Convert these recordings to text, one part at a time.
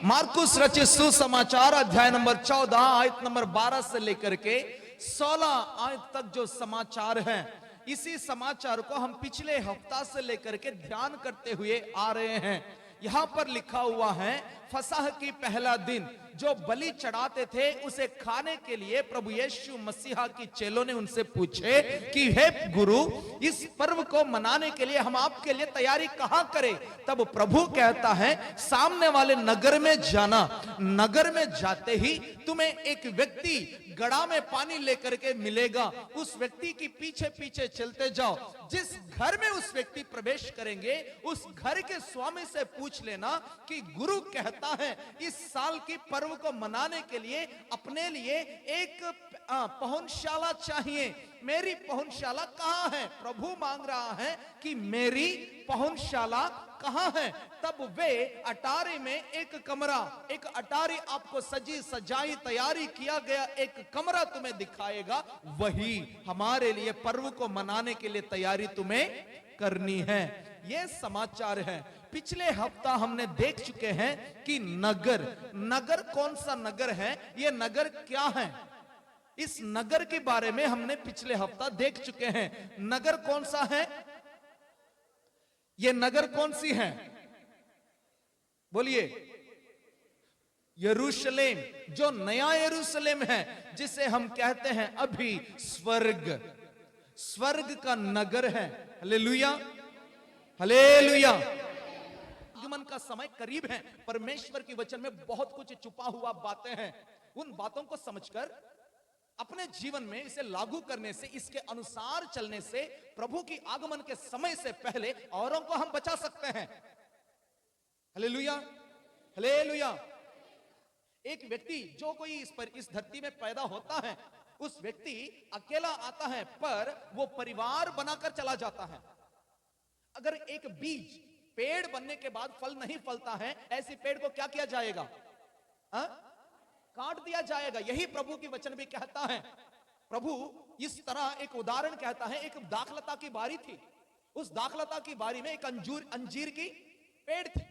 मार्कुस रचित सुसमाचार अध्याय नंबर 14 आयत नंबर 12 से लेकर के 16 आयत तक जो समाचार है, इसी समाचार को हम पिछले हफ्ता से लेकर के ध्यान करते हुए आ रहे हैं। यहां पर लिखा हुआ है, फसह की पहला दिन जो बलि चढ़ाते थे उसे खाने के लिए प्रभु यीशु मसीहा की चेलों ने उनसे पूछे कि हे गुरु, इस पर्व को मनाने के लिए हम आपके लिए तैयारी कहां करें? तब प्रभु कहता है, सामने वाले नगर में जाना। नगर में जाते ही तुम्हें एक व्यक्ति गड़ा में पानी लेकर के मिलेगा। उस व्यक्ति की पीछे पीछे चलते जाओ। जिस घर में उस व्यक्ति प्रवेश करेंगे, उस घर के स्वामी से पूछ लेना कि गुरु कहता है इस साल की पर्व को मनाने के लिए अपने लिए एक पहुंचशाला चाहिए। मेरी पहुंचशाला कहां है? प्रभु मांग रहा है कि मेरी पहुंचशाला कहां है? तब वे अटारी में एक कमरा, एक अटारी आपको सजी सजाई तैयारी किया गया एक कमरा तुम्हें दिखाएगा। वही हमारे लिए पर्व को मनाने के लिए तैयारी तुम्हें करनी है। यह समाचार है। पिछले हफ्ता हमने देख चुके हैं कि नगर कौन सा नगर है, यह नगर क्या है, इस नगर के बारे में हमने पिछले हफ्ता देख चुके हैं। नगर कौन सा है? यह नगर कौन सी है? बोलिए। यरूशलेम, जो नया यरूशलेम है, जिसे हम कहते हैं अभी स्वर्ग का नगर है। Hallelujah, hallelujah. आगमन का समय करीब है। परमेश्वर के वचन में बहुत कुछ छुपा हुआ बातें हैं। उन बातों को समझकर अपने जीवन में इसे लागू करने से, इसके अनुसार चलने से प्रभु की आगमन के समय से पहले औरों को हम बचा सकते हैं। Hallelujah, hallelujah. एक व्यक्ति जो कोई इस धरती में पैदा होता है, उस व्यक्ति अकेला आता है पर वो परिवार बनाकर चला जाता है। अगर एक बीज पेड़ बनने के बाद फल नहीं फलता है, ऐसे पेड़ को क्या किया जाएगा? काट दिया जाएगा। यही प्रभु की वचन भी कहता है। प्रभु इस तरह एक उदाहरण कहता है। एक दाखलता की बारी थी। उस दाखलता की बारी में एक अंजीर की पेड़ थी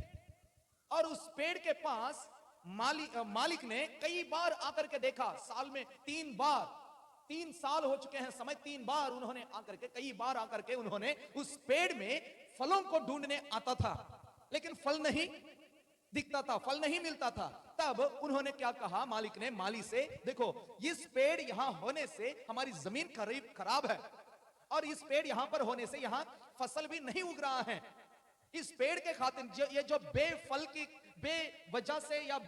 और उस पेड़ के पास मालिक ने कई बार आकर के देखा। साल में 3 साल हो चुके हैं समय, 3 बार उन्होंने आकर के, कई बार आकर के उन्होंने उस पेड़ में फलों को ढूंढने आता था, लेकिन फल नहीं दिखता था, फल नहीं मिलता था। तब उन्होंने क्या कहा, मालिक ने माली से, देखो इस पेड़ यहां होने से हमारी जमीन खराब है और इस पेड़ यहां पर होने से यहां फसल भी नहीं उग रहा है। इस पेड़ के खातिर ये जो बेफल की बेवजह से या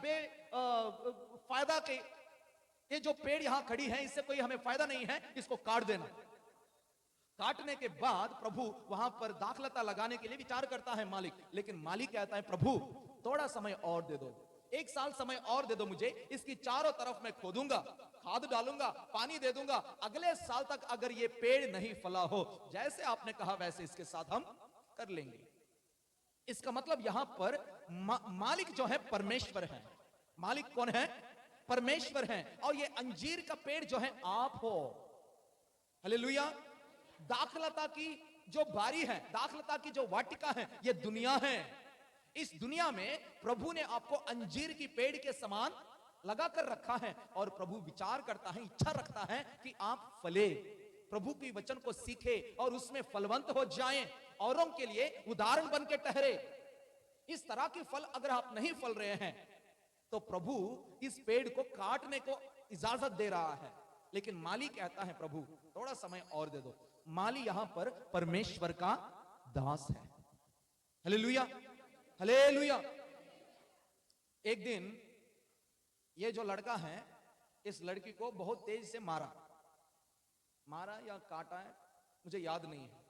फायदा के ये जो पेड़ यहां खड़ी है, इससे कोई हमें फायदा नहीं है, इसको काट देना। काटने के बाद प्रभु वहां पर दाखलता लगाने के लिए विचार करता है मालिक, लेकिन मालिक कहता है, प्रभु थोड़ा समय और दे दो, 1 साल समय और दे दो मुझे, इसकी चारों तरफ मैं खोदूंगा, खाद डालूंगा, पानी दे दूंगा। अगले साल तक अगर ये पेड़ नहीं फला हो, जैसे आपने कहा वैसे इसके साथ हम कर लेंगे। इसका मतलब यहां पर मालिक जो है परमेश्वर है। मालिक कौन है? परमेश्वर है। और ये अंजीर का पेड़ जो है आप हो। हालेलुया। दाखलता की जो बारी है, दाखलता की जो वाटिका है, ये दुनिया है। इस दुनिया में प्रभु ने आपको अंजीर की पेड़ के समान लगाकर रखा है और प्रभु विचार करता है, इच्छा रखता है कि आप फले, प्रभु की वचन को सीखे और उसमें फलवंत हो जाएं, औरों के लिए उदाहरण बन के ठहरे। इस तरह के फल अगर आप नहीं फल रहे हैं तो प्रभु इस पेड़ को काटने को इजाजत दे रहा है। लेकिन माली कहता है, प्रभु थोड़ा समय और दे दो। माली यहां पर परमेश्वर का दास है। Hallelujah, hallelujah. एक दिन ये जो लड़का है, इस लड़की को बहुत तेज से मारा या काटा है, मुझे याद नहीं है।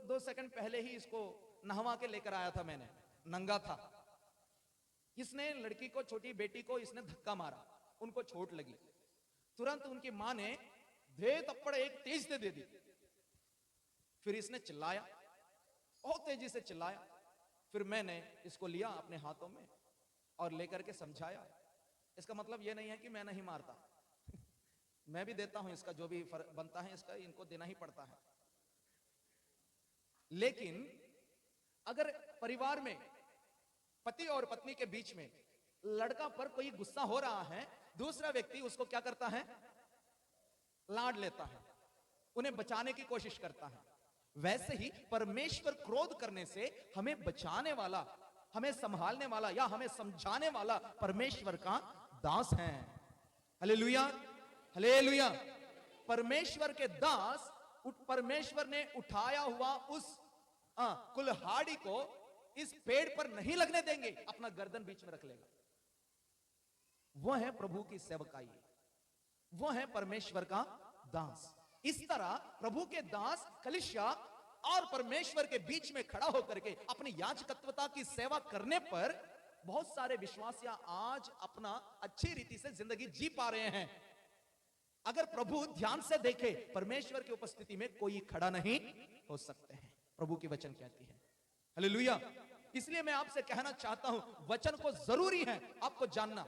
दो सेकंड पहले ही इसको नहवा के लेकर आया था मैंने, नंगा था। इसने लड़की को, छोटी बेटी को इसने धक्का मारा, उनको चोट लगी। तुरंत उनकी मां ने धे थप्पड़ एक तेज से दे दी। फिर इसने चिल्लाया, बहुत तेजी से चिल्लाया। फिर मैंने इसको लिया अपने हाथों में और लेकर के समझाया। इसका मतलब यह नहीं है कि मैं नहीं मारता मैं भी देता हूं, इसका जो भी बनता है इसका इनको देना ही पड़ता है। लेकिन अगर परिवार में पति और पत्नी के बीच में लड़का पर कोई गुस्सा हो रहा है, दूसरा व्यक्ति उसको क्या करता है? लाड लेता है, उन्हें बचाने की कोशिश करता है। वैसे ही परमेश्वर क्रोध करने से हमें बचाने वाला, हमें संभालने वाला या हमें समझाने वाला परमेश्वर का दास है। Hallelujah, hallelujah. परमेश्वर के दास, परमेश्वर ने उठाया हुआ उस कुल्हाड़ी को इस पेड़ पर नहीं लगने देंगे, अपना गर्दन बीच में रख लेगा। वो है प्रभु की सेवकाई, वो है परमेश्वर का दास। इस तरह प्रभु के दास कलीसिया और परमेश्वर के बीच में खड़ा होकर के अपनी याजकत्वता की सेवा करने पर बहुत सारे विश्वासी आज अपना अच्छी रीति से जिंदगी जी पा रहे हैं। अगर प्रभु ध्यान से देखे, परमेश्वर की उपस्थिति में कोई खड़ा नहीं हो सकते हैं, प्रभु की वचन कहती है। हालेलुया। इसलिए मैं आपसे कहना चाहता हूं, वचन को जरूरी है आपको जानना,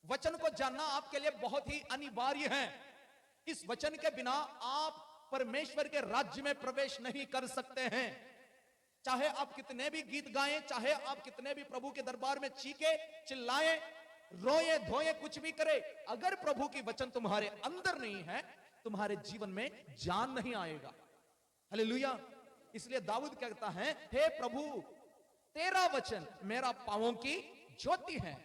वचन को जानना आपके लिए बहुत ही अनिवार्य है। इस वचन के बिना आप परमेश्वर के राज्य में प्रवेश नहीं कर सकते हैं। चाहे आप कितने भी गीत गाएं, चाहे आप कितने भी प्रभु के दरबार में चीखे चिल्लाएं, रोए धोए, कुछ भी करे, अगर प्रभु की वचन तुम्हारे अंदर नहीं है, तुम्हारे जीवन में जान नहीं आएगा। हालेलुया। इसलिए दाऊद कहता है, हे प्रभु तेरा वचन मेरा पांवों की ज्योति है,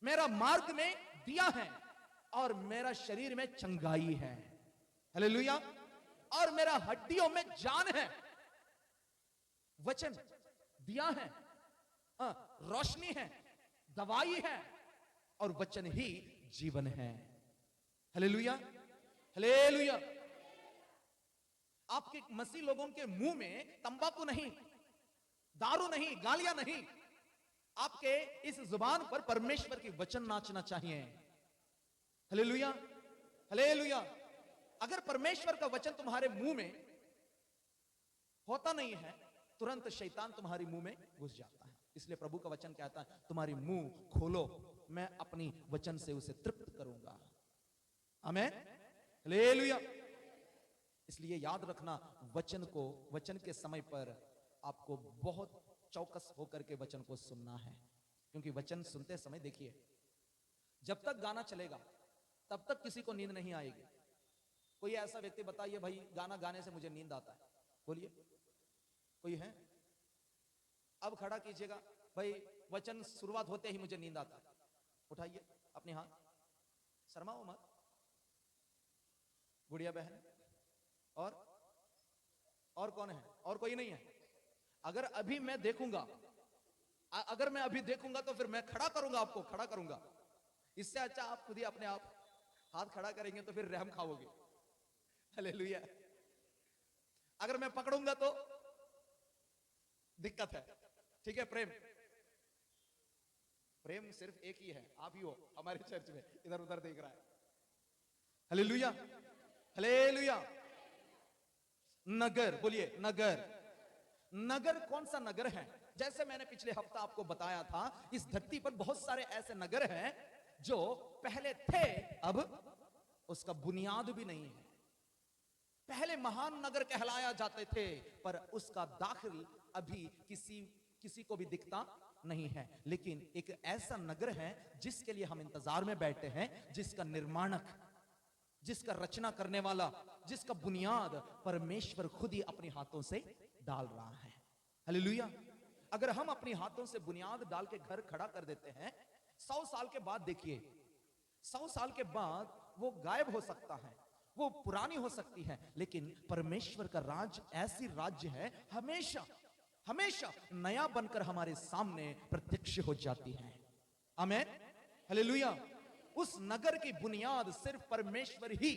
मेरा मार्ग में दिया है और मेरा शरीर में चंगाई है। हालेलुया। और मेरा हड्डियों में जान है। वचन दिया है, रोशनी है, दवाई है, और वचन ही जीवन है। Hallelujah, hallelujah. आपके मसीह लोगों के मुंह में तंबाकू नहीं, दारू नहीं, गालियां नहीं, आपके इस जुबान पर परमेश्वर की वचन नाचना चाहिए। Hallelujah, hallelujah. अगर परमेश्वर का वचन तुम्हारे मुंह में होता नहीं है, तुरंत शैतान तुम्हारे मुंह में घुस जाता है। इसलिए प्रभु का वचन कहता है, तुम्हारी मुंह खोलो, मैं अपनी वचन से उसे तृप्त करूंगा। आमीन, हालेलुया। इसलिए याद रखना, वचन को, वचन के समय पर आपको बहुत चौकस होकर के वचन को सुनना है। क्योंकि वचन सुनते समय देखिए, जब तक गाना चलेगा तब तक किसी को नींद नहीं आएगी। कोई ऐसा व्यक्ति बताइए, भाई गाना गाने से मुझे नींद आता है, बोलिए, कोई है? अब खड़ा कीजिएगा, भाई वचन शुरुआत होते ही मुझे नींद आता है। उठाइए अपने हाथ, शर्माओ मत। गुड़िया बहन, और कौन है? और कोई नहीं है? अगर अभी मैं देखूंगा, अगर मैं अभी देखूंगा तो फिर मैं खड़ा करूंगा, आपको खड़ा करूंगा। इससे अच्छा आप खुद ही अपने आप हाथ खड़ा करेंगे तो फिर रहम खाओगे। हालेलुया। अगर मैं पकड़ूंगा तो दिक्कत है। ठीक है, प्रेम, प्रेम सिर्फ एक ही है, आप ही हो हमारे चर्च में, इधर उधर देख रहा है। Hallelujah, hallelujah. नगर, बोलिए नगर। नगर कौन सा नगर है? जैसे मैंने पिछले हफ्ता आपको बताया था, इस धरती पर बहुत सारे ऐसे नगर हैं जो पहले थे, अब उसका बुनियाद भी नहीं है। पहले महान नगर कहलाया जाते थे, पर उसका दाखिल अभी किसी को भी दिखता नहीं है। लेकिन एक ऐसा नगर है जिसके लिए हम इंतजार में बैठे हैं, जिसका निर्माणक, जिसका रचना करने वाला, जिसका बुनियाद परमेश्वर खुद ही अपने हाथों से डाल रहा है। हालेलुया। अगर हम अपने हाथों से बुनियाद डाल के घर खड़ा कर देते हैं, 100 साल के बाद देखिए, 100 साल के बाद वो गायब हो सकता है, वो पुरानी हो सकती है, लेकिन परमेश्वर का राज ऐसी राज्य है, हमेशा हमेशा नया बनकर हमारे सामने प्रत्यक्ष हो जाती है। आमीन, हालेलुया। उस नगर की बुनियाद सिर्फ परमेश्वर ही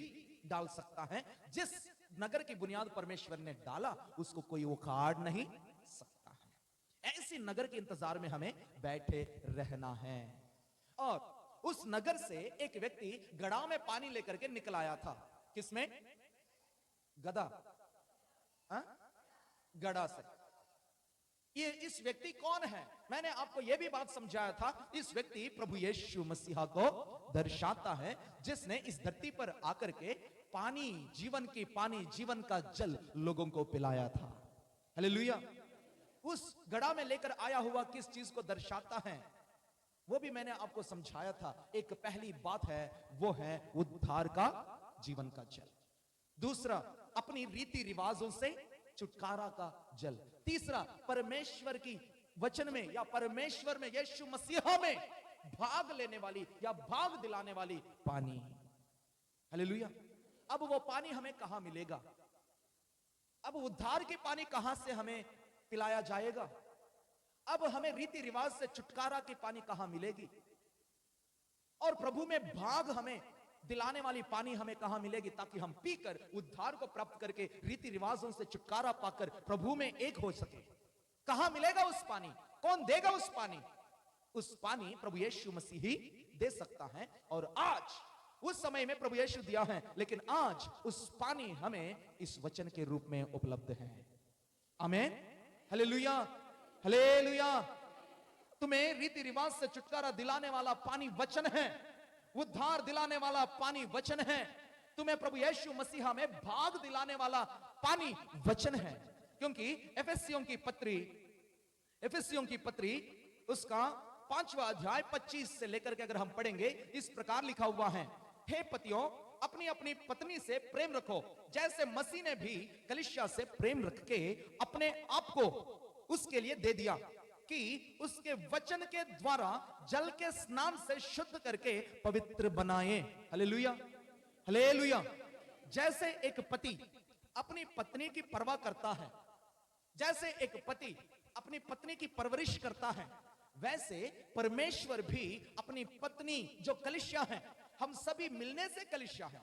डाल सकता है। जिस नगर की बुनियाद परमेश्वर ने डाला, उसको कोई उखाड़ नहीं सकता है। ऐसी नगर के इंतजार में हमें बैठे रहना है। और उस नगर से एक व्यक्ति गड़ा में पानी लेकर के निकल आया था। किसमें? गधा, गड़ा से। ये इस व्यक्ति कौन है? मैंने आपको यह भी बात समझाया था, इस व्यक्ति प्रभु यीशु मसीहा को दर्शाता है, जिसने इस धरती पर आकर के पानी, जीवन की पानी, जीवन का जल लोगों को पिलाया था। हालेलुया। उस घड़ा में लेकर आया हुआ किस चीज को दर्शाता है वो भी मैंने आपको समझाया था। एक पहली बात है, वो है उद्धार का जीवन का जल। दूसरा, अपनी रीति रिवाजों से छुटकारा का जल। तीसरा, परमेश्वर की वचन में या परमेश्वर में यीशु मसीहा में भाग लेने वाली या भाग दिलाने वाली पानी। हालेलुया। अब वो पानी हमें कहां मिलेगा? अब उद्धार की पानी कहां से हमें पिलाया जाएगा? अब हमें रीति रिवाज से छुटकारा की पानी कहां मिलेगी? और प्रभु में भाग हमें दिलाने वाली पानी हमें कहां मिलेगी, ताकि हम पीकर उद्धार को प्राप्त करके रीति रिवाजों से छुटकारा पाकर प्रभु में एक हो सके? कहां मिलेगा उस पानी? कौन देगा उस पानी? उस पानी प्रभु यीशु मसीह ही दे सकता है। और आज उस समय में प्रभु यीशु दिया है, लेकिन आज उस पानी हमें इस वचन के रूप में उपलब्ध है। आमीन, हालेलुया, हालेलुया। तुम्हें रीति रिवाज से छुटकारा दिलाने वाला पानी वचन है, उद्धार दिलाने वाला पानी वचन है। तुम्हें प्रभु यीशु मसीहा में भाग दिलाने वाला पानी वचन है। क्योंकि एफेसियों की पत्री उसका 5वां अध्याय 25 से लेकर के अगर हम पढ़ेंगे, इस प्रकार लिखा हुआ है, हे पतियों, अपनी अपनी पत्नी से प्रेम रखो, जैसे मसीह ने भी कलीसिया से प्रेम रख के अपने आप को उसके लिए दे दिया, कि उसके वचन के द्वारा जल के स्नान से शुद्ध करके पवित्र बनाए। Hallelujah, hallelujah. जैसे एक पति अपनी पत्नी की परवाह करता है, जैसे एक पति अपनी पत्नी की परवरिश करता है, वैसे परमेश्वर भी अपनी पत्नी जो कलीसिया है, हम सभी मिलने से कलीसिया है,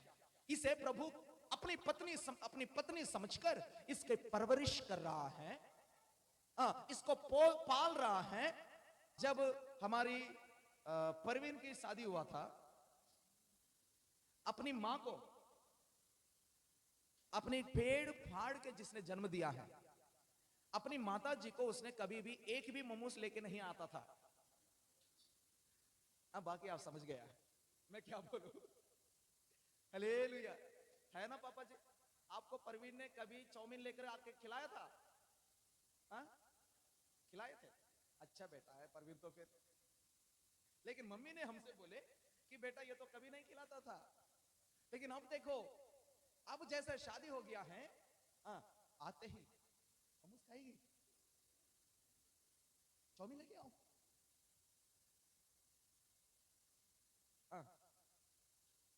इसे प्रभु अपनी पत्नी समझकर इसके परवरिश कर रहा है, इसको पाल रहा है। जब हमारी परवीन की शादी हुआ था, अपनी मां को अपनी पेड़ फाड़ के जिसने जन्म दिया है, अपनी माता जी को उसने कभी भी एक भी मोमोस लेके नहीं आता था। अब बाकी आप समझ गया मैं क्या बोलूं। हालेलुया, है ना पापा जी? आपको परवीन ने कभी चाउमीन लेकर आके खिलाया था? खिलाए थे? अच्छा बेटा है परवीन तो फिर। लेकिन मम्मी ने हमसे बोले कि बेटा ये तो कभी नहीं खिलाता था। लेकिन अब देखो, अब जैसे शादी हो गया है, आते ही मोमोस खाएगी, चाउमीन लेके आओ।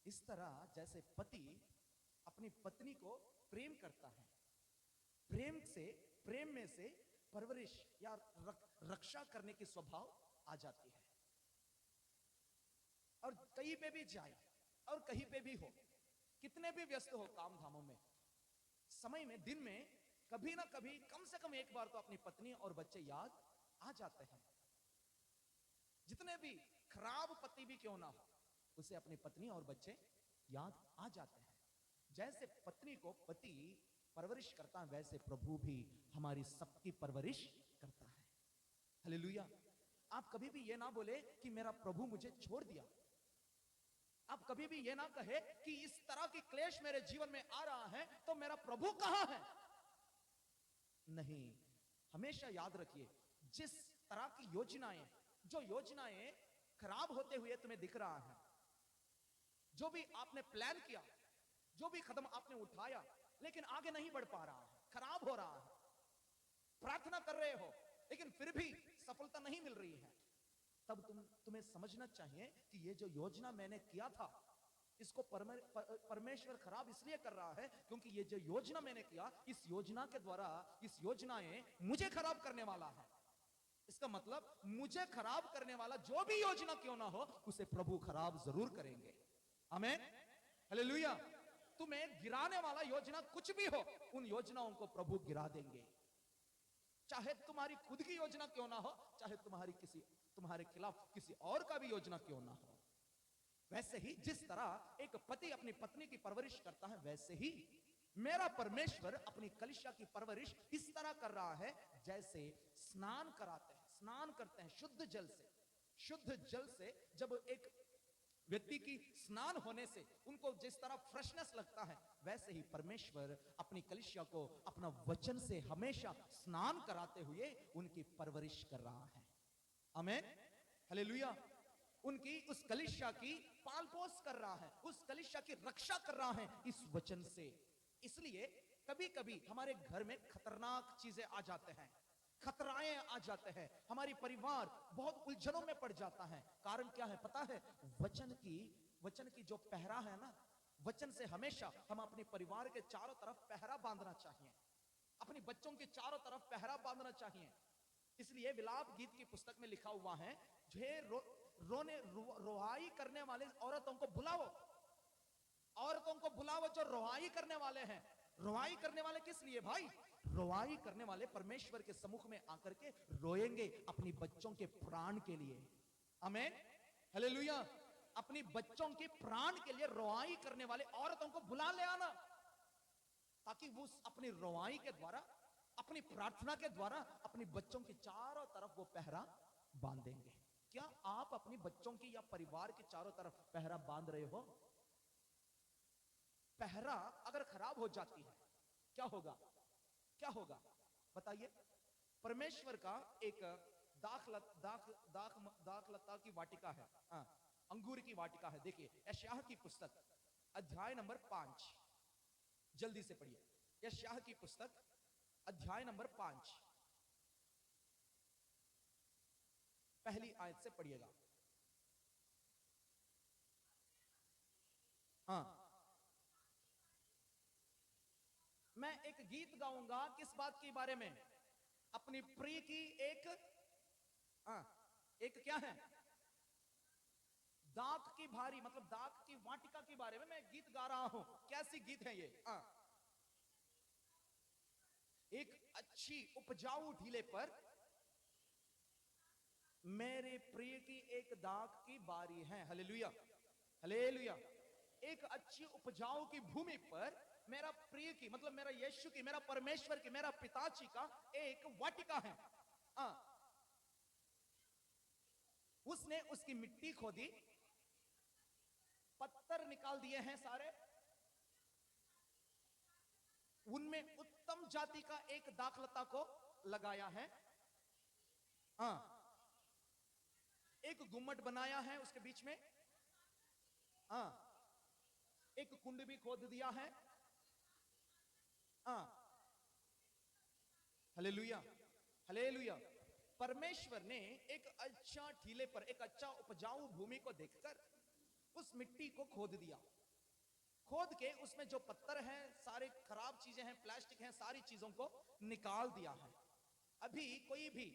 इस तरह जैसे पति अपनी पत्नी को प्रेम करता है, प्रेम में से परवरिश या रक्षा करने की स्वभाव आ जाती है। और कहीं पे भी जाए और कहीं पे भी हो, कितने भी व्यस्त हो काम धामों में, समय में, दिन में कभी ना कभी कम से कम एक बार तो अपनी पत्नी और बच्चे याद आ जाते हैं। जितने भी खराब पति भी क्यों ना हो, उसे अपनी पत्नी और बच्चे याद आ जाते हैं। जैसे पत्नी को पति परवरिश करता है, वैसे प्रभु भी हमारी सबकी परवरिश करता है। हालेलुया। आप कभी भी ये ना बोले कि मेरा प्रभु मुझे छोड़ दिया। आप कभी भी ये ना कहे कि इस तरह की क्लेश मेरे जीवन में आ रहा है तो मेरा प्रभु कहां है। नहीं, हमेशा याद रखिए, जिस तरह की जो योजनाएं खराब होते हुए तुम्हें दिख रहा है, जो भी आपने प्लान किया, जो भी कदम आपने उठाया, लेकिन आगे नहीं बढ़ पा रहा है, खराब हो रहा है, प्रार्थना कर रहे हो लेकिन फिर भी सफलता नहीं मिल रही है, तब तुम्हें समझना चाहिए कि ये जो योजना मैंने किया था, इसको परमेश्वर खराब इसलिए कर रहा है क्योंकि ये जो योजना मैंने किया, इस योजना के द्वारा इस योजनाएं मुझे खराब करने वाला है। इसका मतलब मुझे खराब करने वाला जो भी योजना क्यों ना हो, उसे प्रभु खराब जरूर करेंगे। आमीन, हालेलुया। तुम्हें गिराने वाला योजना कुछ भी हो, उन योजनाओं को प्रभु गिरा देंगे। चाहे तुम्हारी खुद की योजना क्यों ना हो, चाहे तुम्हारे खिलाफ किसी और का भी योजना क्यों ना हो। वैसे ही जिस तरह एक पति अपनी पत्नी की परवरिश करता है, वैसे ही मेरा परमेश्वर अपनी कलीसिया की परवरिश इस तरह कर रहा है, जैसे स्नान करते हैं शुद्ध जल से। जब एक व्यक्ति की स्नान होने से उनको जिस तरह फ्रेशनेस लगता है, वैसे ही परमेश्वर अपनी कलीसिया को अपना वचन से हमेशा स्नान कराते हुए उनकी परवरिश कर रहा है। आमीन, हालेलुया। उनकी उस कलीसिया की पालपोस कर रहा है, उस कलीसिया की रक्षा कर रहा है इस वचन से। इसलिए कभी कभी हमारे घर में खतरनाक चीजें आ जाते हैं, खतराएं आ जाते हैं, हमारी परिवार बहुत उलझनों में पड़ जाता है। कारण क्या है पता है? वचन की जो पहरा है ना, वचन से हमेशा हम अपने परिवार के चारों तरफ पहरा बांधना चाहिए, अपने बच्चों के चारों तरफ पहरा बांधना चाहिए। इसलिए विलाप गीत की पुस्तक में लिखा हुआ है, रोहाई करने वाले औरतों को बुलाओ, औरतों को बुलाओ जो रोहाई करने वाले हैं। रोहाई करने वाले किस लिए भाई? रोवाई करने वाले परमेश्वर के सम्मुख में आकर के रोएंगे अपनी बच्चों के प्राण के लिए। आमीन, हालेलुया। अपनी बच्चों के प्राण के लिए रोवाई करने वाले औरतों को बुला ले आना, ताकि वो अपनी रोवाई के द्वारा, अपनी प्रार्थना के द्वारा अपनी बच्चों के चारों तरफ वो पहरा बांधेंगे। क्या आप अपनी बच्चों की या परिवार के चारों तरफ पहरा बांध रहे हो? पहरा अगर खराब हो जाती है क्या होगा? क्या होगा बताइए? परमेश्वर का एक दाखलता की वाटिका है, अंगूर की वाटिका है। देखिए यशायाह की पुस्तक अध्याय नंबर 5, जल्दी से पढ़िए। यशायाह की पुस्तक अध्याय नंबर 5 पहली आयत से पढ़िएगा। मैं एक गीत गाऊंगा किस बात के बारे में? अपनी प्रिय की एक क्या है? दाख की भारी, मतलब दाख की वाटिका के बारे में मैं गीत गा रहा हूं। कैसी गीत है ये? एक अच्छी उपजाऊ ढीले पर मेरे प्रिय की एक दाख की बारी है। Hallelujah, hallelujah. एक अच्छी उपजाऊ की भूमि पर मेरा प्रिय की, मतलब मेरा यीशु की, मेरा परमेश्वर की, मेरा पिताजी का एक वाटिका है। उसने उसकी मिट्टी खोदी, पत्थर निकाल दिए हैं सारे, उनमें उत्तम जाति का एक दाखलता को लगाया है। एक गुम्मट बनाया है उसके बीच में, एक कुंड भी खोद दिया है। Hallelujah, hallelujah. परमेश्वर ने एक अच्छा टीले पर, एक अच्छा उपजाऊ भूमि को देखकर उस मिट्टी को खोद दिया। खोद के उसमें जो पत्थर हैं, सारे खराब चीजें हैं, प्लास्टिक हैं, सारी चीजों को निकाल दिया है। अभी कोई भी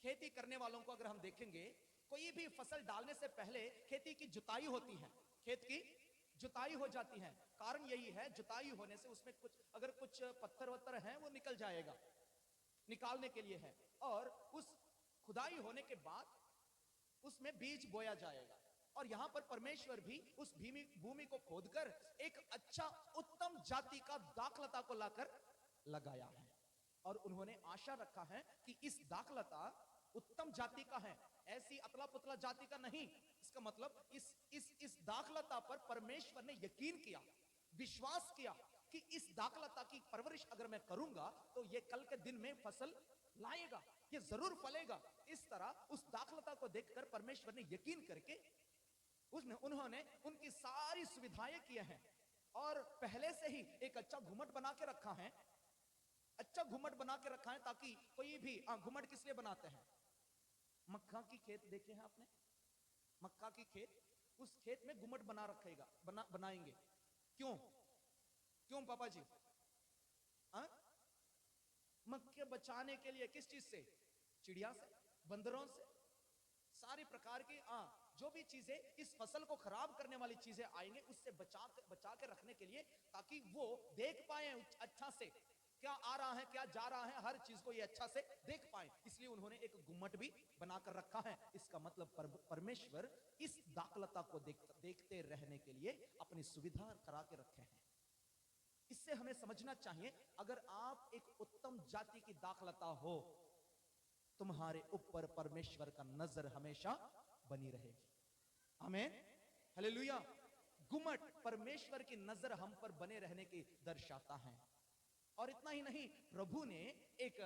खेती करने वालों को अगर हम देखेंगे, कोई भी फसल डालने से पहले खेती की जुताई होती है, खेत की जुताई हो जाती है। कारण यही है, जुताई होने से उसमें अगर कुछ पत्थर वत्थर हैं वो निकल जाएगा, निकालने के लिए है। और उस खुदाई होने के बाद उसमें बीज बोया जाएगा। और यहां पर परमेश्वर भी उस भूमि को खोदकर एक अच्छा उत्तम जाति का दाखलता को लाकर लगाया है। और उन्होंने आशा रखा है कि इस दाखलता उत्तम जाति का है, ऐसी अतला पुतला जाति का नहीं। इसका मतलब इस दाखलता पर परमेश्वर ने यकीन किया, विश्वास किया कि इस दाखलता की परवरिश अगर मैं करूंगा तो ये कल के दिन में फसल लाएगा, ये जरूर फलेगा। इस तरह उस दाखलता को देखकर परमेश्वर ने यकीन करके उन्होंने उनकी सारी सुविधाएं किए हैं। और पहले से ही एक अच्छा घुमट बना के रखा है, अच्छा घुमट बना के रखा है, ताकि कोई भी घुमट किस लिए बनाते हैं? मक्का की खेत देखे हैं आपने? मक्का की खेत, उस खेत में घुमट बना रखेगा, बनाएंगे। क्यों? क्यों पापा जी? मक्के बचाने के लिए। किस चीज से? चिड़िया से, बंदरों से, सारी प्रकार की जो भी चीजें इस फसल को खराब करने वाली चीजें आएंगे, उससे बचा के रखने के लिए, ताकि वो देख पाए अच्छा से क्या आ रहा है, क्या जा रहा है, हर चीज को ये अच्छा से देख पाए। इसलिए उन्होंने एक गुम्मट भी बनाकर रखा है। इसका मतलब परमेश्वर इस दाखलता को देखते रहने के लिए अपनी सुविधा करा के रखे हैं। इससे हमें समझना चाहिए, अगर आप एक उत्तम जाति की दाखलता हो, तुम्हारे ऊपर परमेश्वर का नजर हमेशा बनी रहेगी। आमीन, हालेलुया। गुमट परमेश्वर की नजर हम पर बने रहने की दर्शाता है। और इतना ही नहीं, प्रभु ने एक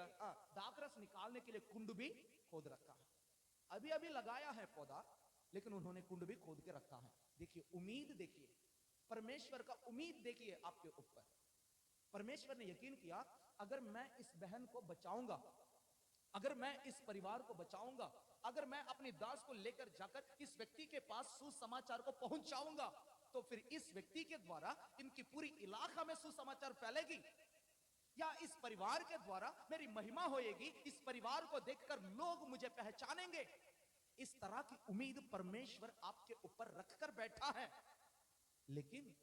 दाखरस निकालने के लिए कुंड भी खोद रखा है। अभी अभी लगाया है पौधा, लेकिन उन्होंने कुंड भी खोद के रखा है। देखिए उम्मीद, देखिए परमेश्वर का उम्मीद देखिए आपके ऊपर। परमेश्वर ने यकीन किया, अगर मैं इस बहन को बचाऊंगा, अगर मैं इस परिवार को बचाऊंगा, अगर मैं अपने दास को लेकर जाकर इस व्यक्ति के पास सुसमाचार को पहुंचाऊंगा, तो फिर इस व्यक्ति के द्वारा इनकी पूरी इलाका में सुसमाचार फैलेगी, या इस परिवार के द्वारा मेरी महिमा होएगी, इस परिवार को देखकर लोग मुझे पहचानेंगे। इस तरह की उम्मीद परमेश्वर आपके ऊपर रखकर बैठा है। लेकिन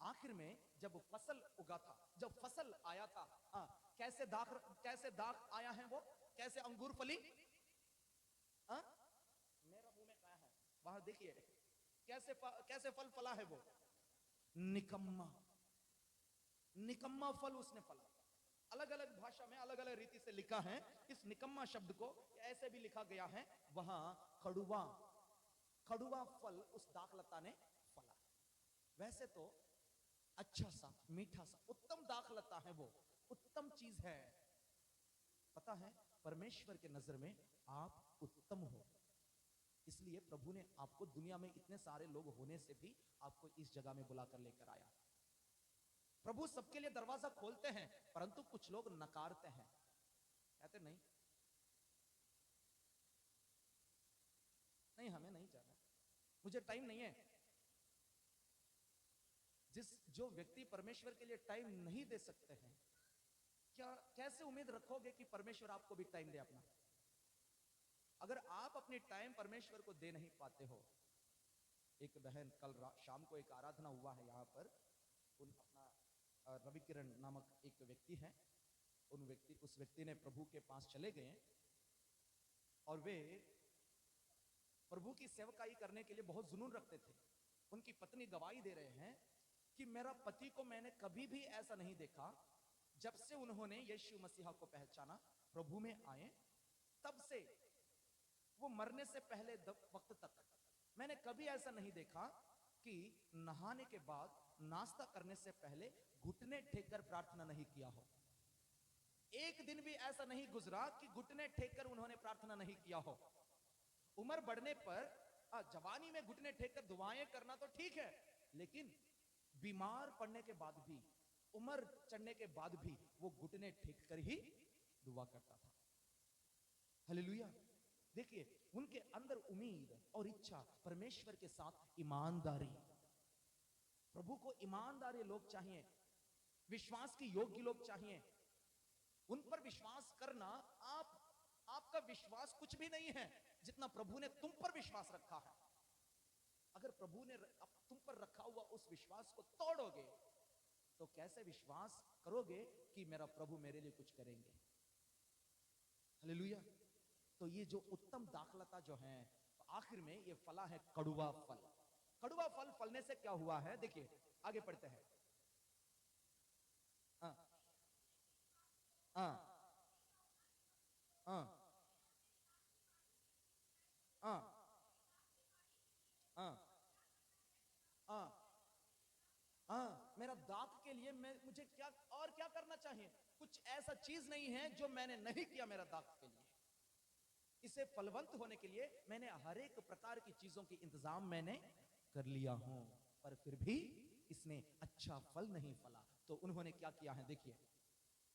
आखिर में जब फसल उगा था, जब फसल आया था, कैसे दाग आया है वो, कैसे अंगूर फली, मेरा मुंह में क्या है, वहां देखिए कैसे फल फला है वो, निकम्मा, निकम्मा फल उसने फला। अलग अलग भाषा में अलग अलग रीति से लिखा है। इस निकम्मा शब्द को ऐसे भी लिखा गया है, वहां कड़ुआ, कड़ुआ फल उस दाखलता ने फला। वैसे तो अच्छा सा, मीठा सा, उत्तम दाखलता है वो, उत्तम चीज है। पता है परमेश्वर के नजर में आप उत्तम हो, इसलिए प्रभु ने आपको दुनिया में इतने सारे लोग होने से भी आपको इस जगह में बुलाकर लेकर आया। प्रभु सबके लिए दरवाजा खोलते हैं, परंतु कुछ लोग नकारते हैं, कहते नहीं नहीं हमें नहीं जाना, मुझे टाइम नहीं है। जो व्यक्ति परमेश्वर के लिए टाइम नहीं दे सकते हैं, क्या कैसे उम्मीद रखोगे कि परमेश्वर आपको भी टाइम दे अपना? अगर आप अपनी टाइम परमेश्वर को दे नहीं पाते हो। एक बहन कल शाम को एक आराधना हुआ है यहां पर, उन अपना रवि किरण नामक एक व्यक्ति है, उस व्यक्ति ने प्रभु के पास चले गए और वे प्रभु की सेवकाई करने के लिए बहुत जुनून रखते थे। उनकी पत्नी गवाही दे रहे हैं कि मेरा पति को मैंने कभी भी ऐसा नहीं देखा, जब से उन्होंने यीशु मसीहा को पहचाना, प्रभु में आए, तब से वो मरने से पहले वक्त तक मैंने कभी ऐसा नहीं देखा कि नहाने के बाद, नाश्ता करने से पहले घुटने टेक कर प्रार्थना नहीं किया हो। एक दिन भी ऐसा नहीं गुजरा कि घुटने टेक कर उन्होंने प्रार्थना नहीं किया हो। उम्र बढ़ने पर, जवानी में घुटने टेक कर दुआएं करना तो ठीक है, लेकिन बीमार पड़ने के बाद भी, उम्र चढ़ने के बाद भी वो घुटने टेक कर ही दुआ करता था। हालेलुया। देखिए उनके अंदर उम्मीद और इच्छा, परमेश्वर के साथ ईमानदारी। प्रभु को ईमानदारी लोग चाहिए, विश्वास के योग्य लोग चाहिए। उन पर विश्वास करना, आपका विश्वास कुछ भी नहीं है जितना प्रभु ने तुम पर विश्वास रखा है। अगर प्रभु ने तुम पर रखा हुआ उस विश्वास को तोड़ोगे, तो कैसे विश्वास करोगे कि मेरा प्रभु मेरे लिए कुछ करेंगे? हालेलुया। तो ये जो उत्तम दाखलता जो है, आखिर में ये फला है कड़ुआ फल। कड़ुआ फल फलने से क्या हुआ है, देखिए आगे पढ़ते हैं। हाँ हाँ हाँ हाँ हाँ हाँ हाँ, मेरा दाख के लिए मुझे क्या और क्या करना चाहिए? कुछ ऐसा चीज नहीं है जो मैंने नहीं किया मेरा दाख के लिए। इसे फलवंत होने के लिए मैंने हर एक प्रकार की चीजों की इंतजाम मैंने कर लिया हूं, पर फिर भी इसने अच्छा फल नहीं फला। तो उन्होंने क्या किया है, देखिए।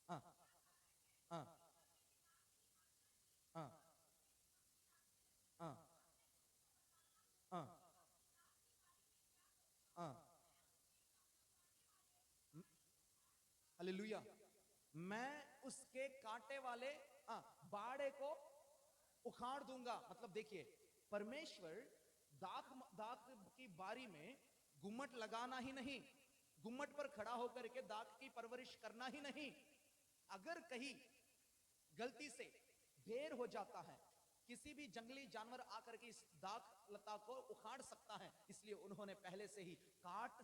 हाँ हाँ हाँ हाँ हाँ हाँ। हालेलुया। मैं उसके कांटे वाले बाड़े को उखाड़ दूंगा। मतलब देखिए, परमेश्वर दाख दाख की बारी में गुम्मट लगाना ही नहीं, गुम्मट पर खड़ा होकर के दाख की परवरिश करना ही नहीं। अगर कहीं गलती से ढेर हो जाता है, किसी भी जंगली जानवर आकर के इस दाख लता को उखाड़ सकता है, इसलिए उन्होंने पहले से ही काट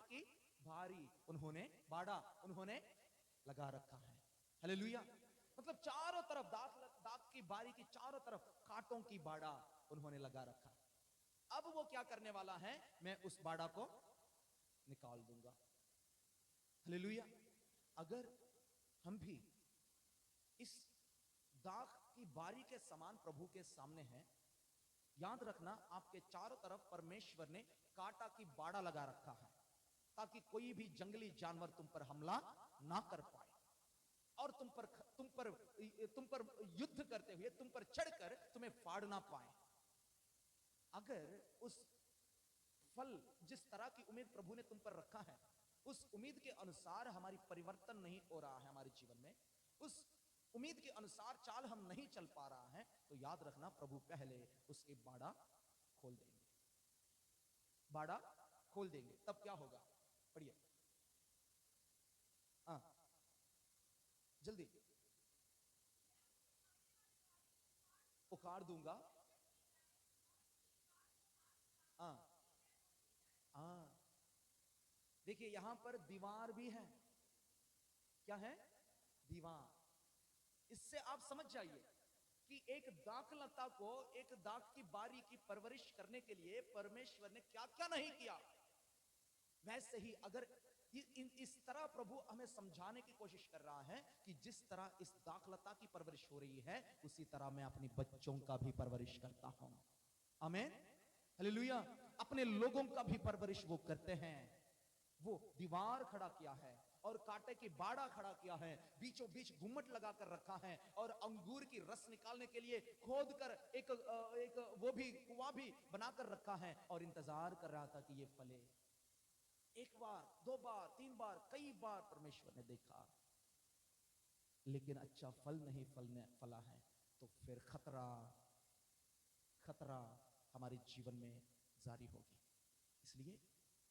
की भारी उन्होंने बाड़ा उन्होंने लगा रखा है। हालेलुया। मतलब चारों तरफ दाख की बारी की चारों तरफ कांटों की बाड़ा उन्होंने लगा रखा है। अब वो क्या करने वाला है, मैं उस बाड़ा को निकाल दूंगा। हालेलुया। अगर हम भी इस दाख की बारी के समान प्रभु के सामने हैं, याद रखना आपके चारों तरफ परमेश्वर ने कांटा की बाड़ा लगा रखा है, ताकि कोई भी जंगली जानवर तुम पर हमला ना कर पाए और तुम पर युद्ध करते हुए तुम पर चढ़कर तुम्हें फाड़ ना पाए। अगर उस फल जिस तरह की उम्मीद प्रभु ने तुम पर रखा है, उस उम्मीद के अनुसार हमारी परिवर्तन नहीं हो रहा है हमारे जीवन में, उस उम्मीद के अनुसार चाल हम नहीं चल पा रहा है, तो याद रखना प्रभु पहले उसके बाड़ा खोल देंगे। बाड़ा खोल देंगे, तब क्या होगा, पढ़िए। हाँ जल्दी। उखाड़ दूंगा। हाँ हाँ, देखिए यहां पर दीवार भी है। क्या है, दीवार। इससे आप समझ जाइए कि एक दाखलता को, एक दाख की बारी की परवरिश करने के लिए परमेश्वर ने क्या क्या नहीं किया। वैसे ही अगर इस तरह प्रभु हमें समझाने की कोशिश कर रहा है कि जिस तरह इस दाखलता की परवरिश हो रही है, उसी तरह मैं अपने बच्चों का भी परवरिश करता हूं। आमीन, हालेलुया। अपने लोगों का भी परवरिश वो करते हैं। वो दीवार खड़ा किया है और कांटे की बाड़ा खड़ा किया है, बीचों बीच घुम्मट लगाकर रखा है और अंगूर की रस निकालने के लिए खोद कर एक वो भी कुआं भी बनाकर रखा है और इंतजार कर रहा था कि ये फले। एक बार, दो बार, तीन बार, कई बार परमेश्वर ने देखा, लेकिन अच्छा फल नहीं फला है, तो फिर खतरा खतरा हमारे जीवन में जारी होगी। इसलिए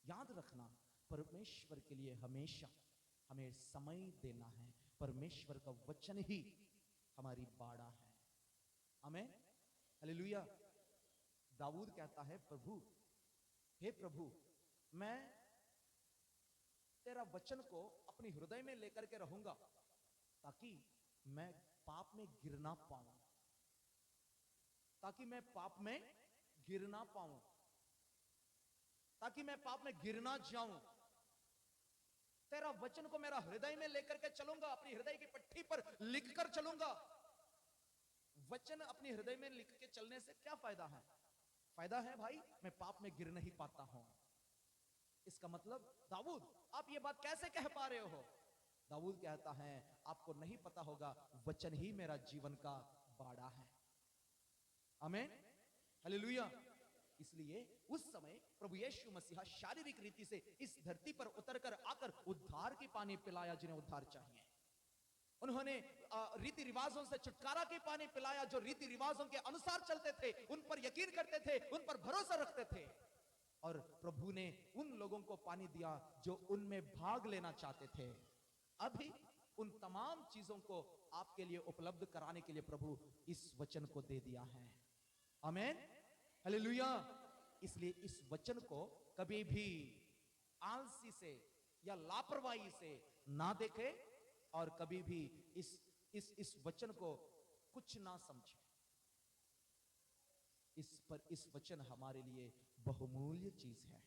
याद रखना, परमेश्वर के लिए हमेशा हमें समय देना है। परमेश्वर का वचन ही हमारी बाड़ा है। आमीन, हालेलुया। दाऊद कहता है, प्रभु, हे प्रभु, मैं तेरा वचन को अपने हृदय में लेकर के रहूंगा, ताकि मैं पाप में गिर ना पाऊं, ताकि मैं पाप में गिर ना पाऊं, ताकि मैं पाप में गिर ना जाऊं। तेरा वचन को मेरा हृदय में लेकर के चलूंगा, अपनी हृदय की पट्टी पर लिख कर चलूंगा। वचन अपने हृदय में लिख के चलने से क्या फायदा है? फायदा है भाई, मैं पाप में गिर नहीं पाता हूं। इसका मतलब, दाऊद आप ये बात कैसे कह पा रहे हो? दाऊद कहता है, आपको नहीं पता होगा, वचन ही मेरा जीवन का बाड़ा है। आमीन, हालेलुया। इसलिए उस समय प्रभु यीशु मसीहा शारीरिक रीति से इस धरती पर उतरकर आकर उद्धार की पानी पिलाया जिन्हें उद्धार चाहिए। उन्होंने रीति रिवाजों से छुटकारा की पानी पिलाया, जो रीति रिवाजों के अनुसार चलते थे, उन पर यकीन करते थे, उन पर भरोसा रखते थे। और प्रभु ने उन लोगों को पानी दिया जो उनमें भाग लेना चाहते थे। अभी उन तमाम चीजों को आपके लिए उपलब्ध कराने के लिए प्रभु इस वचन को दे दिया है। आमीन, हालेलुया। इसलिए इस वचन को कभी भी आलसी से या लापरवाही से ना देखे और कभी भी इस वचन को कुछ ना समझे। इस वचन हमारे लिए बहुमूल्य चीज है।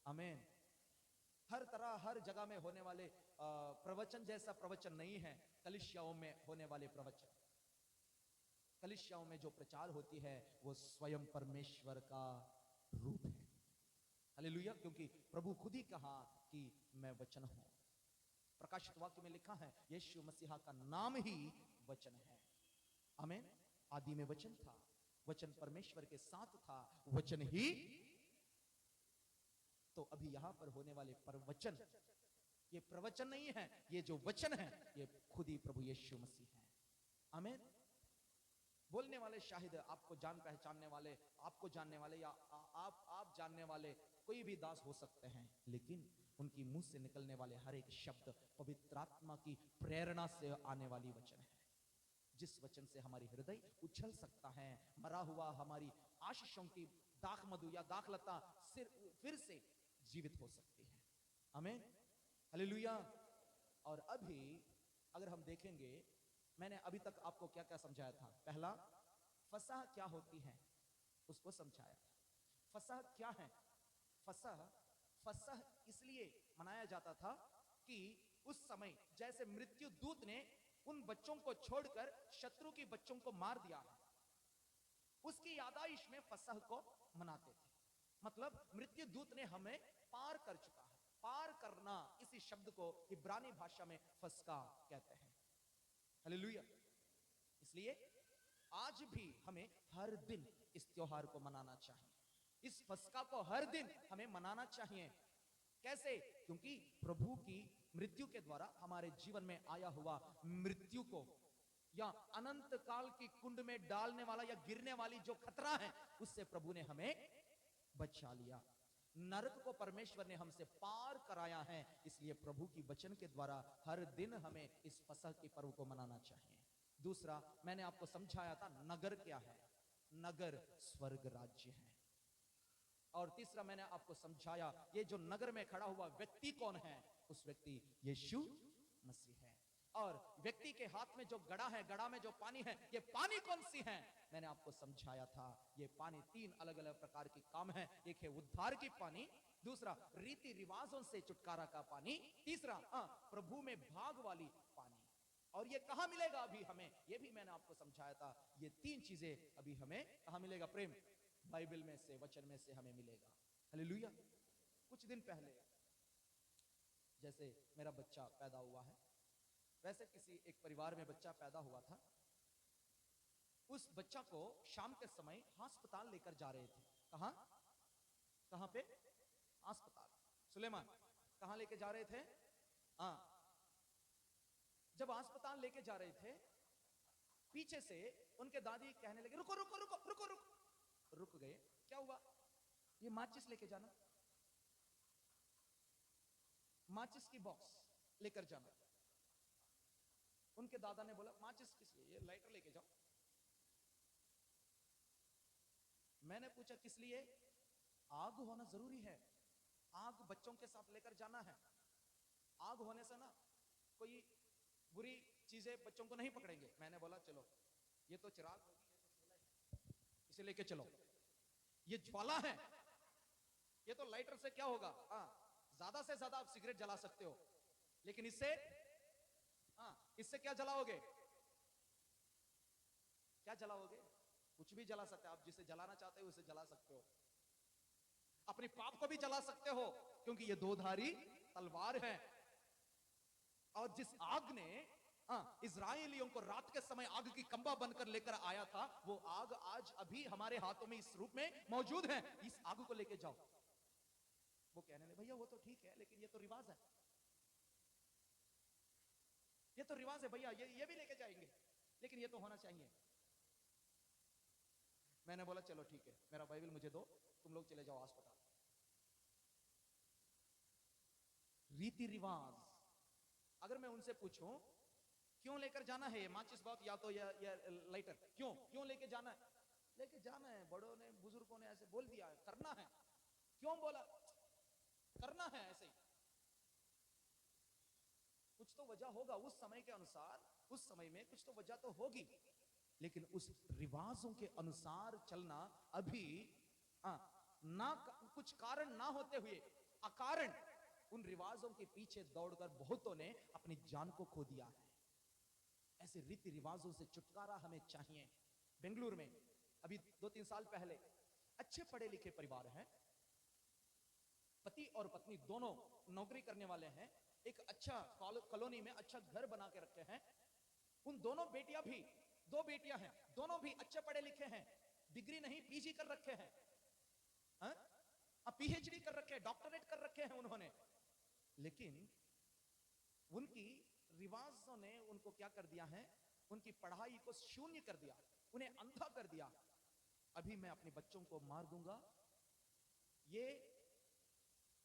आमीन। हर तरह हर जगह में होने वाले प्रवचन जैसा प्रवचन नहीं है कलीसियाओं में होने वाले प्रवचन। कलीसियाओं में जो प्रचार होती है वो स्वयं परमेश्वर का रूप है। हालेलुया। क्योंकि प्रभु खुद ही कहा कि मैं वचन हूं। प्रकाशित वाक्य में लिखा है, यीशु मसीहा का नाम ही वचन है। आमीन। आदि में वचन था, वचन परमेश्वर के साथ था, वचन ही। तो अभी यहां पर होने वाले प्रवचन, ये प्रवचन नहीं है, ये जो वचन है ये खुद ही प्रभु यीशु मसीह है। आमीन। बोलने वाले शायद आपको जान पहचानने वाले, आपको जानने वाले या आप जानने वाले कोई भी दास हो सकते हैं, लेकिन उनकी मुंह से निकलने वाले हर एक शब्द पवित्र आत्मा की प्रेरणा से आने वाली वचन है, जिस वचन से हमारी हृदय उछल सकता है। मरा हुआ हमारी आशीषों की दाख मधु या दाखलता फिर से जीवित हो सकती है। आमीन, हालेलुया। और अभी अगर हम देखेंगे, मैंने अभी तक आपको क्या क्या समझाया था। पहला, फसह क्या होती है उसको समझाया। फसह क्या है? फसह फसह इसलिए मनाया जाता था कि उस समय जैसे मृत्यु दूत ने उन बच्चों को छोड़कर शत्रु के बच्चों को मार दिया है, उसकी याददाश्त में फसह को मनाते थे। मतलब मृत्यु दूत ने हमें पार कर चुका है। पार करना, इसी शब्द को इब्रानी भाषा में फसका कहते हैं। हालेलुया। इसलिए आज भी हमें हर दिन इस त्योहार को मनाना चाहिए। इस फसका को हर दिन हमें मनाना चाहिए। कैसे? क्योंकि प्रभु की मृत्यु के द्वारा हमारे जीवन में आया हुआ मृत्यु को या अनंत काल की कुंड में डालने वाला या गिरने वाली जो खतरा है, उससे प्रभु ने हमें बचा लिया। नरक को परमेश्वर ने हमसे पार कराया है। इसलिए प्रभु की वचन के द्वारा हर दिन हमें इस फसह के पर्व को मनाना चाहिए। दूसरा, मैंने आपको समझाया था नगर क्या है। नगर स्वर्ग राज्य है। और तीसरा, मैंने आपको समझाया ये जो नगर में खड़ा हुआ व्यक्ति कौन है। उस व्यक्ति यीशु मसीह है। और व्यक्ति के हाथ में जो गड़ा है, गड़ा में जो पानी है, ये पानी कौन सी है? मैंने आपको समझाया था ये पानी तीन अलग अलग प्रकार के काम है। एक है उद्धार की पानी, दूसरा रीति रिवाजों से छुटकारा का पानी, तीसरा प्रभु में भाग वाली पानी। और ये कहां मिलेगा अभी हमें? ये भी मैंने आपको समझाया था। ये तीन चीजें अभी हमें कहां मिलेगा? प्रेम, बाइबल में से, वचन में से हमें मिलेगा। हालेलुया। कुछ दिन पहले जैसे मेरा बच्चा पैदा हुआ है, वैसे किसी एक परिवार में बच्चा पैदा हुआ था। उस बच्चा को शाम के समय अस्पताल लेकर जा रहे थे। कहां? कहां पे? अस्पताल। सुलेमान, कहां लेके जा रहे थे? जब अस्पताल लेके जा रहे थे, पीछे से उनके दादी कहने लगे, रुको रुको रुको रुको रुको। रुक गए। क्या हुआ? ये माचिस लेके जाना, माचिस की बॉक्स लेकर जाना। उनके दादा ने बोला, माचिस किस लिए? ये लाइटर लेके जाओ। मैंने पूछा किस लिए? आग होना जरूरी है। आग बच्चों के साथ लेकर जाना है। आग होने से ना कोई बुरी चीजें बच्चों को नहीं पकड़ेंगे। मैंने बोला चलो, ये तो चिराग होगी, इसे लेके चलो। ये ज्वाला है, ये तो लाइटर से क्या होगा? ज्यादा से ज्यादा आप सिगरेट जला सकते हो, लेकिन इससे क्या जलाओगे? क्या जलाओगे? कुछ भी जला सकते हो आप। जिसे जलाना चाहते हो उसे जला सकते हो। अपने पाप को भी जला सकते हो, क्योंकि ये दो धारी तलवार है। और जिस आग ने इजराइलियों को रात के समय आग की कंबा बनकर लेकर आया था, वो आग आज अभी हमारे हाथों में इस रूप में मौजूद है। इस आग को लेके जाओ। वो कहने लगे, भैया वो तो ठीक है, लेकिन ये तो रिवाज है, ये तो रिवाज है भैया, ये भी लेके जाएंगे, लेकिन ये तो होना चाहिए। मैंने बोला चलो ठीक है, मेरा बाइबल मुझे दो, तुम लोग चले जाओ अस्पताल। रीति रिवाज, अगर मैं उनसे पूछूं क्यों लेकर जाना है ये माचिस बॉक्स या तो या लाइटर, क्यों लेके जाना है? लेके जाना है, बड़ों ने बुजुर्गों ने ऐसे बोल दिया है, करना है। क्यों बोला? करना है ऐसे ही। कुछ तो वजह होगा उस समय के अनुसार, उस समय में कुछ तो वजह तो होगी, लेकिन उस रिवाजों के अनुसार चलना अभी ना कुछ कारण ना होते हुए अकारण उन रिवाजों के पीछे दौड़कर बहुतों ने अपनी जान को खो दिया है। ऐसे रीति रिवाजों से छुटकारा हमें चाहिए। बेंगलुरु में अभी 2-3 साल पहले अच्छे पढ़े लिखे परिवार हैं, पति और पत्नी दोनों नौकरी करने वाले हैं, एक अच्छा कॉलोनी में अच्छा घर बना के रखे हैं। उन दोनों बेटियां भी, 2 बेटियां हैं, दोनों भी अच्छे पढ़े लिखे हैं, डिग्री नहीं पीजी कर रखे हैं, पीएचडी कर रखे हैं, डॉक्टरेट कर रखे हैं उन्होंने। लेकिन उनकी रिवाजों ने उनको क्या कर दिया है? उनकी पढ़ाई को शून्य कर दिया, उन्हें अंधा कर दिया। अभी मैं अपने बच्चों को मार दूंगा, ये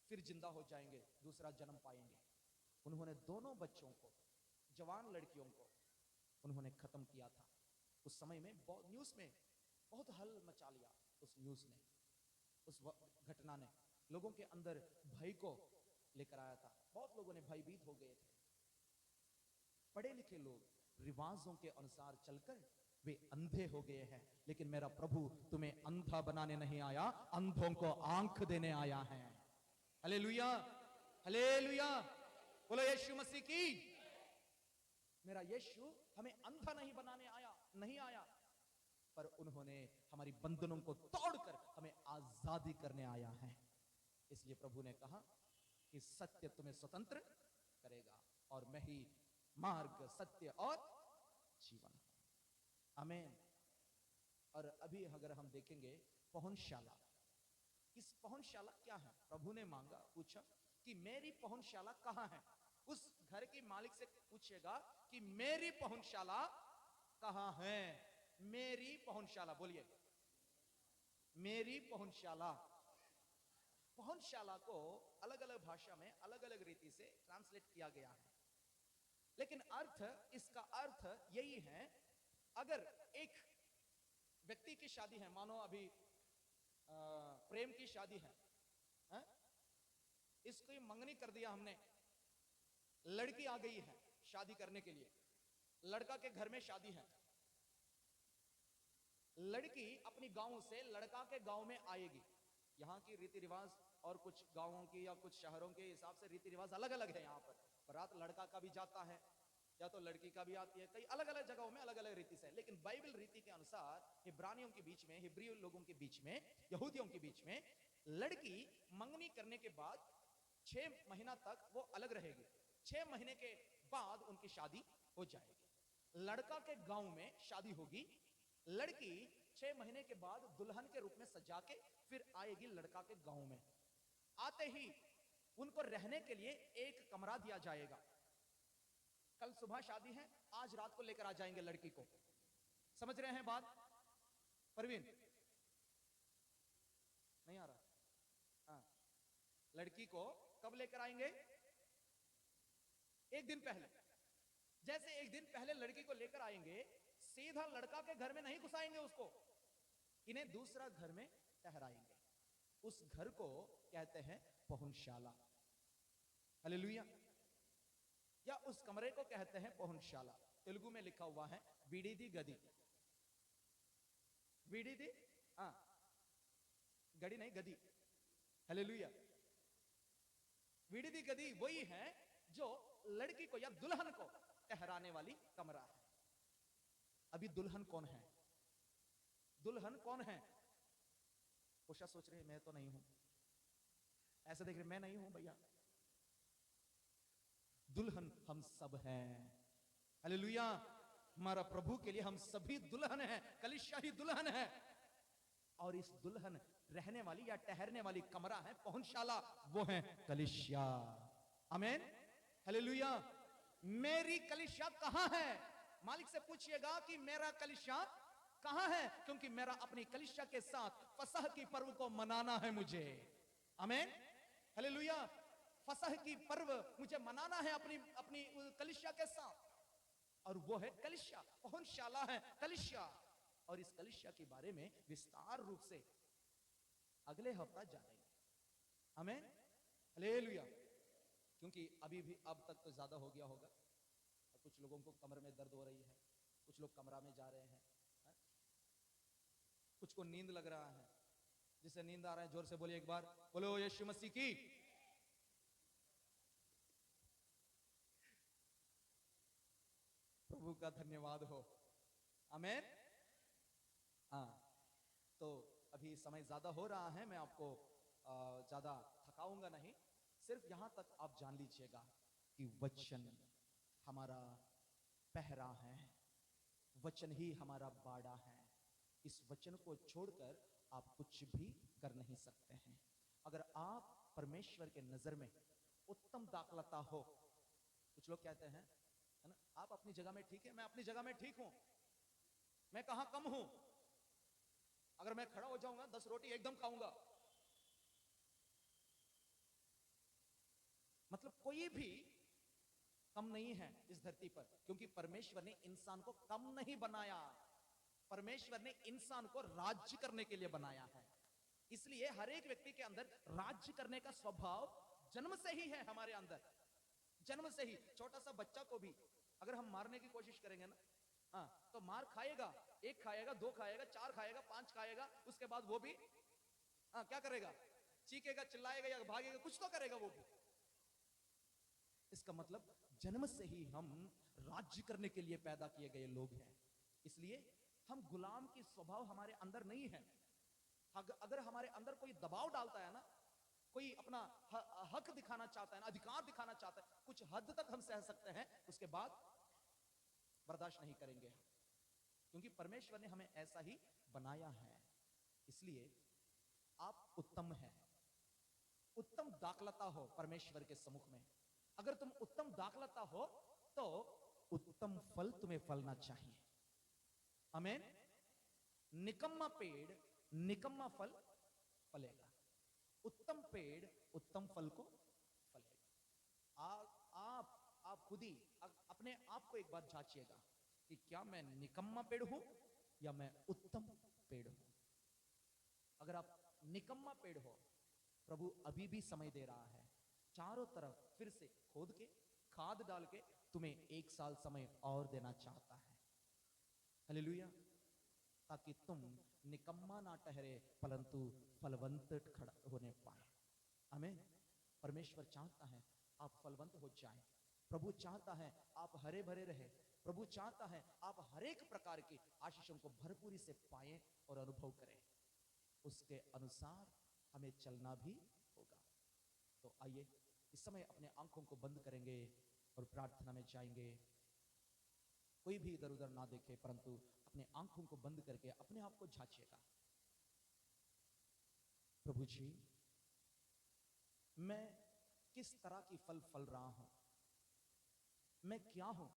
फिर जिंदा हो जाएंगे, दूसरा जन्म पाएंगे। उन्होंने दोनों बच्चों को, जवान लड़कियों को उन्होंने खत्म किया था। उस समय में न्यूज में बहुत हल मचा लिया। उस न्यूज ने, उस घटना ने लोगों के अंदर भय को लेकर आया था। बहुत लोगों ने भयभीत हो गए थे। पढ़े लिखे लोग रिवाजों के अनुसार चलकर वे अंधे हो गए हैं, लेकिन मेरा प्रभु तुम्हें अंधा बनाने नहीं आया, अंधों को आंख देने आया है। हालेलुया, हालेलुया, बोलो यीशु मसीह की। मेरा यीशु हमें अंधा नहीं बनाने आया, नहीं आया, पर उन्होंने हमारी बंधनों को तोड़कर हमें आजादी करने आया है। इसलिए प्रभु ने कहा कि सत्य तुम्हें स्वतंत्र करेगा और मैं ही मार्ग, सत्य और जीवन। आमीन। और अभी अगर हम देखेंगे पहुंचशाला, इस पहुंचशाला क्या है? प्रभु ने मांगा, पूछा कि मेरी पहुंचशाला कहां है? उस घर के मालिक से पूछेगा कि मेरी पहुंचशाला कहां है? मेरी पहुंचशाला, बोलिए मेरी पहुंचशाला। पहुंचशाला को अलग अलग भाषा में अलग अलग रीति से ट्रांसलेट किया गया है, लेकिन अर्थ, इसका अर्थ यही है, अगर एक व्यक्ति की शादी है, मानो अभी प्रेम की शादी है, इसकी मंगनी कर दिया हमने, लड़की आ गई है शादी करने के लिए, लड़का के घर में शादी है, लड़की अपनी गांव से लड़का के गांव में आएगी। यहां की रीति रिवाज और कुछ गांवों की या कुछ शहरों के हिसाब से रीति रिवाज अलग अलग है। यहां पर बारात लड़का का भी जाता है या तो लड़की का भी आती है, कई अलग अलग जगहों में अलग अलग रीति से। लेकिन बाइबल रीति के अनुसार इब्रानियों के बीच में, हिब्री लोगों के बीच में, यहूदियों के बीच में, लड़की मंगनी करने के बाद 6 महीना तक वो अलग रहेगी। 6 महीने के बाद उनकी शादी हो जाएगी। लड़का के गांव में शादी होगी, लड़की 6 महीने के बाद दुल्हन के रूप में सजा के फिर आएगी लड़का के गांव में। आते ही उनको रहने के लिए एक कमरा दिया जाएगा। कल सुबह शादी है, आज रात को लेकर आ जाएंगे लड़की को। समझ रहे हैं बात? परवीन नहीं आ रहा? हाँ, लड़की को कब लेकर आएंगे? एक दिन पहले। जैसे एक दिन पहले लड़की को लेकर आएंगे, सीधा लड़का के घर में नहीं घुसाएंगे उसको, इन्हें दूसरा घर में ठहराएंगे। उस घर को कहते हैं पहुंचशाला। हालेलुया। या उस कमरे को कहते हैं पहुंचशाला। तेलुगु में लिखा हुआ है विडिदी गदी। विडिदी, हाँ, गड़ी नहीं, गदी। हालेलुया। विडिदी गदी वही है जो लड़की को या दुल्हन को ठहराने वाली कमरा है। अभी दुल्हन कौन है? दुल्हन कौन है? उषा सोच रहे मैं तो नहीं हूं, ऐसे देख रहे मैं नहीं हूं भैया। दुल्हन हम सब हैं। हालेलुया। हमारा प्रभु के लिए हम सभी दुल्हन हैं, कलीसिया ही दुल्हन है। और इस दुल्हन रहने वाली या ठहरने वाली कमरा है पहुंचशाला, वो है कलीसिया। आमीन, हालेलुया। मेरी कलीसिया कहां है? मालिक से पूछिएगा कि मेरा कलीसिया कहां है, क्योंकि मेरा अपनी कलीसिया के साथ फसह की पर्व को मनाना है मुझे। आमीन, हालेलुया। फसह की पर्व मुझे मनाना है अपनी अपनी कलीसिया के साथ, और वो है कलीसिया, पहुंचशाला है कलीसिया। और इस कलीसिया के बारे में विस्तार रूप से अगले हफ्ता जानेंगे। आमीन, हालेलुया। क्योंकि अभी भी अब तक तो ज्यादा हो गया होगा, कुछ लोगों को कमर में दर्द हो रही है, कुछ लोग कमरा में जा रहे हैं, कुछ को नींद लग रहा है। जिसे नींद आ रहा है जोर से बोलिए एक बार, बोलो यीशु मसीह की। प्रभु का धन्यवाद हो। आमीन। हाँ, तो अभी समय ज्यादा हो रहा है, मैं आपको ज्यादा थकाऊंगा नहीं, सिर्फ यहां तक आप जान लीजिएगा कि वचन हमारा पहरा है, वचन ही हमारा बाड़ा है। इस वचन को छोड़कर आप कुछ भी कर नहीं सकते हैं। अगर आप परमेश्वर के नजर में उत्तम दाखलता हो, कुछ लोग कहते हैं है ना, आप अपनी जगह में ठीक है, मैं अपनी जगह में ठीक हूं, मैं कहां कम हूं? अगर मैं खड़ा हो जाऊंगा 10 रोटी एकदम खाऊंगा। मतलब कोई भी कम नहीं है इस धरती पर, क्योंकि परमेश्वर ने इंसान को कम नहीं बनाया, परमेश्वर ने इंसान को राज्य करने के लिए बनाया है। इसलिए हर एक व्यक्ति के अंदर राज्य करने का स्वभाव जन्म से ही है हमारे अंदर, जन्म से ही। छोटा सा बच्चा को भी अगर हम मारने की कोशिश करेंगे ना, हाँ, तो मार खाएगा, एक खाएगा, दो खाएगा, चार खाएगा, पांच खाएगा, उसके बाद वो भी हाँ क्या करेगा, चीखेगा, चिल्लाएगा या भागेगा, कुछ तो करेगा वो भी। इसका मतलब जन्म से ही हम राज्य करने के लिए पैदा किए गए लोग हैं, इसलिए हम गुलाम की स्वभाव हमारे अंदर नहीं है। अगर हमारे अंदर कोई दबाव डालता है ना, कोई अपना हक दिखाना चाहता है ना, अधिकार दिखाना चाहता है, कुछ हद तक हम सह सकते हैं, उसके बाद बर्दाश्त नहीं करेंगे हम, क्योंकि परमेश्वर ने हमें ऐसा ही बनाया है। इसलिए आप उत्तम हैं, उत्तम दाखलता हो परमेश्वर के सम्मुख में। अगर तुम उत्तम दाखलता हो तो उत्तम फल तुम्हें फलना चाहिए। आमीन। निकम्मा पेड़ निकम्मा फल फलेगा, उत्तम पेड़ उत्तम फल को फलेगा। आप खुद ही अपने आप को एक बार जांचिएगा कि क्या मैं निकम्मा पेड़ हूं या मैं उत्तम पेड़ हूं। अगर आप निकम्मा पेड़ हो, प्रभु अभी भी समय दे रहा है, चारों तरफ फिर से खोद के खाद डाल के तुम्हें 1 साल समय और देना चाहता है। हालेलुया। ताकि तुम निकम्मा ना ठहरे परंतु फलवंत खड़ा होने पाए। आमीन। परमेश्वर चाहता है आप फलवंत हो जाएं। प्रभु चाहता है आप हरे भरे रहे। प्रभु चाहता है आप हर एक प्रकार की आशीषों को भरपूरी से पाएं और अनुभव करें। उसके अनुसार हमें चलना भी होगा। तो आइए इस समय अपने आंखों को बंद करेंगे और प्रार्थना में जाएंगे। कोई भी इधर उधर ना देखे, परंतु अपने आंखों को बंद करके अपने आप को झांचिएगा। प्रभु जी, मैं किस तरह की फल फल रहा हूं, मैं क्या हूं,